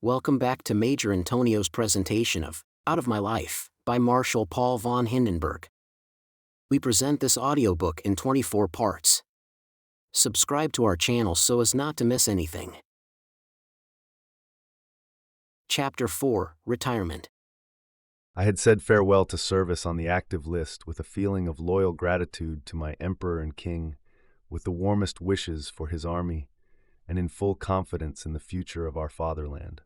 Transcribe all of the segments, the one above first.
Welcome back to Major Antonio's presentation of Out of My Life by Marshal Paul von Hindenburg. We present this audiobook in 24 parts. Subscribe to our channel so as not to miss anything. Chapter 4, Retirement. I had said farewell to service on the active list with a feeling of loyal gratitude to my emperor and king, with the warmest wishes for his army, and in full confidence in the future of our fatherland.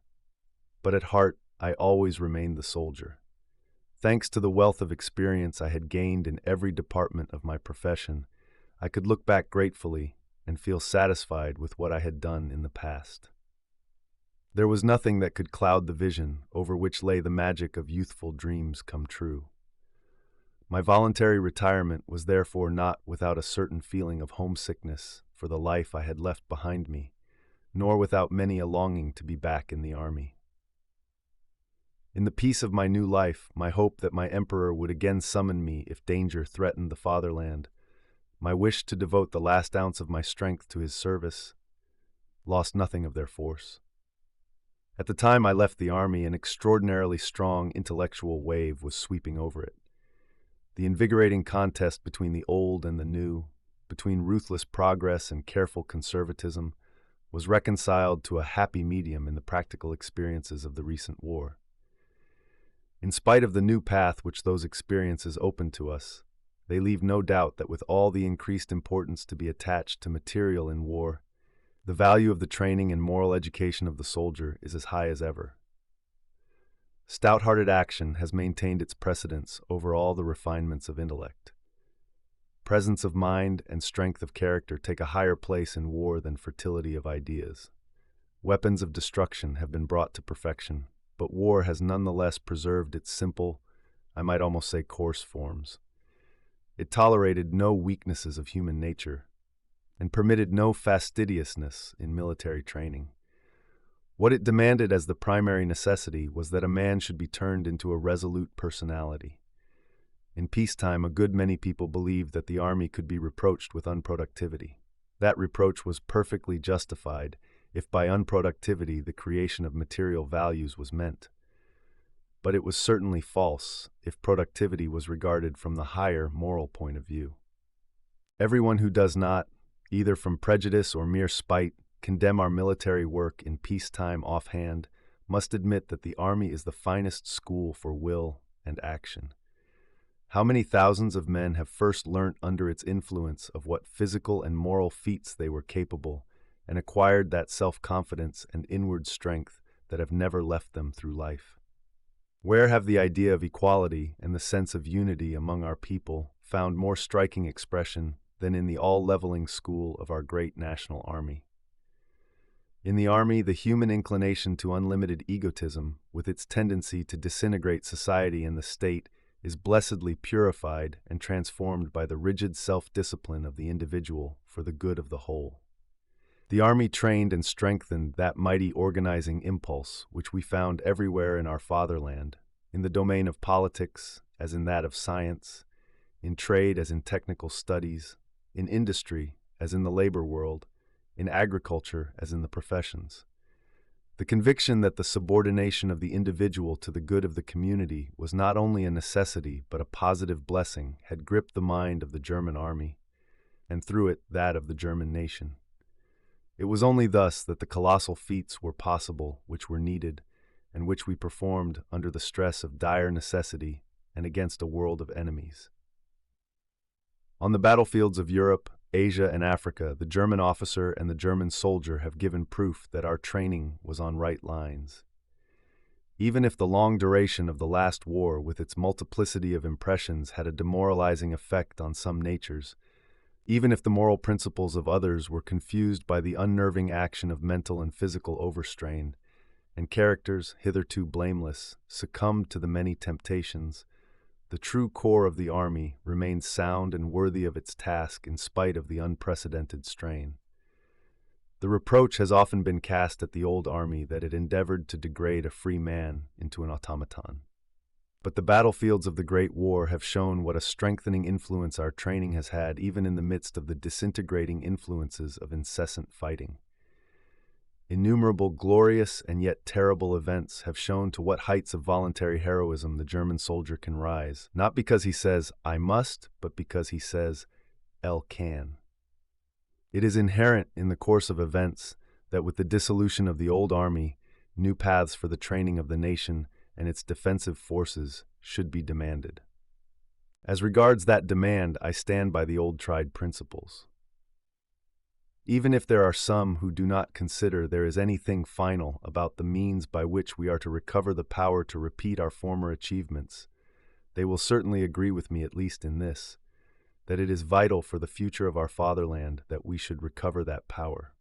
But at heart, I always remained the soldier. Thanks to the wealth of experience I had gained in every department of my profession, I could look back gratefully and feel satisfied with what I had done in the past. There was nothing that could cloud the vision over which lay the magic of youthful dreams come true. My voluntary retirement was therefore not without a certain feeling of homesickness for the life I had left behind me, nor without many a longing to be back in the army. In the peace of my new life, my hope that my emperor would again summon me if danger threatened the fatherland, my wish to devote the last ounce of my strength to his service, lost nothing of their force. At the time I left the army, an extraordinarily strong intellectual wave was sweeping over it. The invigorating contest between the old and the new, between ruthless progress and careful conservatism, was reconciled to a happy medium in the practical experiences of the recent war. In spite of the new path which those experiences opened to us, they leave no doubt that with all the increased importance to be attached to material in war, the value of the training and moral education of the soldier is as high as ever. Stout-hearted action has maintained its precedence over all the refinements of intellect. Presence of mind and strength of character take a higher place in war than fertility of ideas. Weapons of destruction have been brought to perfection, but war has nonetheless preserved its simple, I might almost say coarse forms. It tolerated no weaknesses of human nature, and permitted no fastidiousness in military training. What it demanded as the primary necessity was that a man should be turned into a resolute personality. In peacetime, a good many people believed that the army could be reproached with unproductivity. That reproach was perfectly justified if by unproductivity the creation of material values was meant. But it was certainly false if productivity was regarded from the higher moral point of view. Everyone who does not, either from prejudice or mere spite, condemn our military work in peacetime offhand, must admit that the army is the finest school for will and action. How many thousands of men have first learnt under its influence of what physical and moral feats they were capable, and acquired that self-confidence and inward strength that have never left them through life? Where have the idea of equality and the sense of unity among our people found more striking expression than in the all-leveling school of our great national army? In the army, the human inclination to unlimited egotism, with its tendency to disintegrate society and the state, is blessedly purified and transformed by the rigid self-discipline of the individual for the good of the whole. The army trained and strengthened that mighty organizing impulse which we found everywhere in our fatherland, in the domain of politics as in that of science, in trade as in technical studies, in industry as in the labor world, in agriculture as in the professions. The conviction that the subordination of the individual to the good of the community was not only a necessity but a positive blessing had gripped the mind of the German army, and through it that of the German nation. It was only thus that the colossal feats were possible which were needed, and which we performed under the stress of dire necessity and against a world of enemies. On the battlefields of Europe, Asia, and Africa, the German officer and the German soldier have given proof that our training was on right lines. Even if the long duration of the last war with its multiplicity of impressions had a demoralizing effect on some natures, even if the moral principles of others were confused by the unnerving action of mental and physical overstrain, and characters, hitherto blameless, succumbed to the many temptations, the true core of the army remained sound and worthy of its task in spite of the unprecedented strain. The reproach has often been cast at the old army that it endeavored to degrade a free man into an automaton. But the battlefields of the Great War have shown what a strengthening influence our training has had even in the midst of the disintegrating influences of incessant fighting. Innumerable glorious and yet terrible events have shown to what heights of voluntary heroism the German soldier can rise, not because he says, I must, but because he says, El can. It is inherent in the course of events that with the dissolution of the old army, new paths for the training of the nation and its defensive forces should be demanded. As regards that demand, I stand by the old tried principles. Even if there are some who do not consider there is anything final about the means by which we are to recover the power to repeat our former achievements, they will certainly agree with me at least in this, that it is vital for the future of our fatherland that we should recover that power.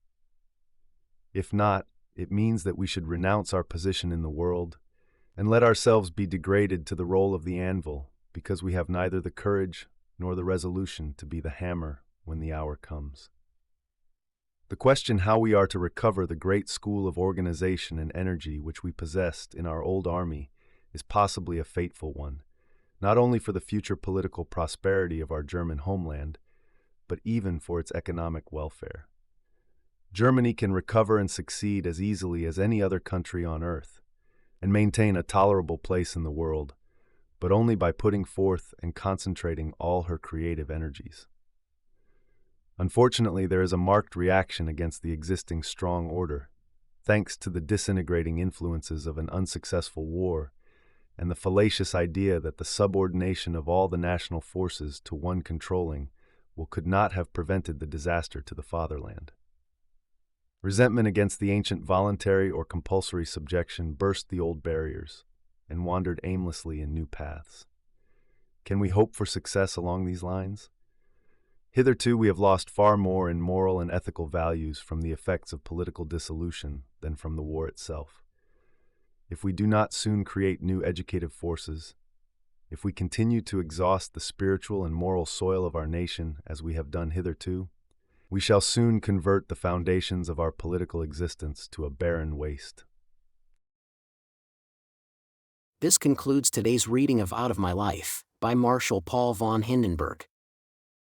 If not, it means that we should renounce our position in the world and let ourselves be degraded to the role of the anvil because we have neither the courage nor the resolution to be the hammer when the hour comes. The question how we are to recover the great school of organization and energy which we possessed in our old army is possibly a fateful one, not only for the future political prosperity of our German homeland, but even for its economic welfare. Germany can recover and succeed as easily as any other country on earth, and maintain a tolerable place in the world, but only by putting forth and concentrating all her creative energies. Unfortunately, there is a marked reaction against the existing strong order, thanks to the disintegrating influences of an unsuccessful war and the fallacious idea that the subordination of all the national forces to one controlling could not have prevented the disaster to the fatherland. Resentment against the ancient voluntary or compulsory subjection burst the old barriers and wandered aimlessly in new paths. Can we hope for success along these lines? Hitherto, we have lost far more in moral and ethical values from the effects of political dissolution than from the war itself. If we do not soon create new educative forces, if we continue to exhaust the spiritual and moral soil of our nation as we have done hitherto, we shall soon convert the foundations of our political existence to a barren waste. This concludes today's reading of Out of My Life, by Marshal Paul von Hindenburg.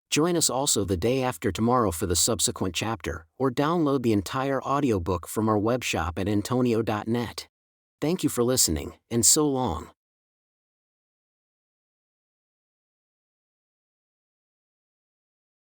Join us also the day after tomorrow for the subsequent chapter, or download the entire audiobook from our webshop at intonio.net. Thank you for listening, and so long.